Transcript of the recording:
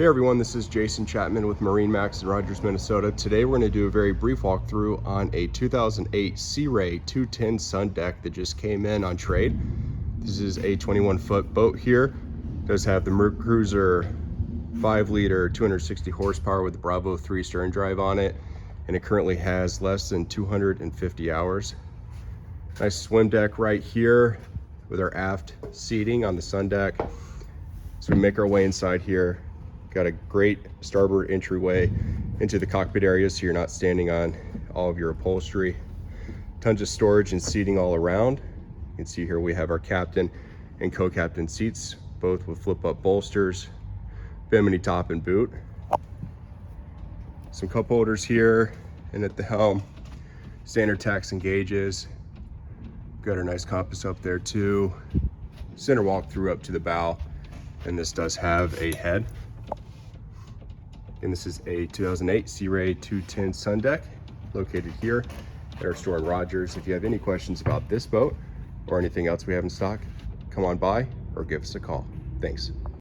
Hey everyone, this is Jason Chapman with MarineMax in Rogers, Minnesota. Today we're going to do a very brief walkthrough on a 2008 Sea Ray 210 SUNDECK that just came in on trade. This is a 21-foot boat here. It does have the MerCruiser 5-liter 260 horsepower with the Bravo III stern drive on it, and it currently has less than 250 hours. Nice swim deck right here with our aft seating on the SUNDECK. So we make our way inside here. Got a great starboard entryway into the cockpit area, so you're not standing on all of your upholstery. Tons of storage and seating all around. You can see here we have our captain and co-captain seats, both with flip-up bolsters, bimini top and boot. Some cup holders here and at the helm. Standard tacks and gauges. Got our nice compass up there too. Center walk through up to the bow, and this does have a head. And this is a 2008 Sea Ray 210 SUNDECK located here at our store in Rogers. If you have any questions about this boat or anything else we have in stock, come on by or give us a call. Thanks.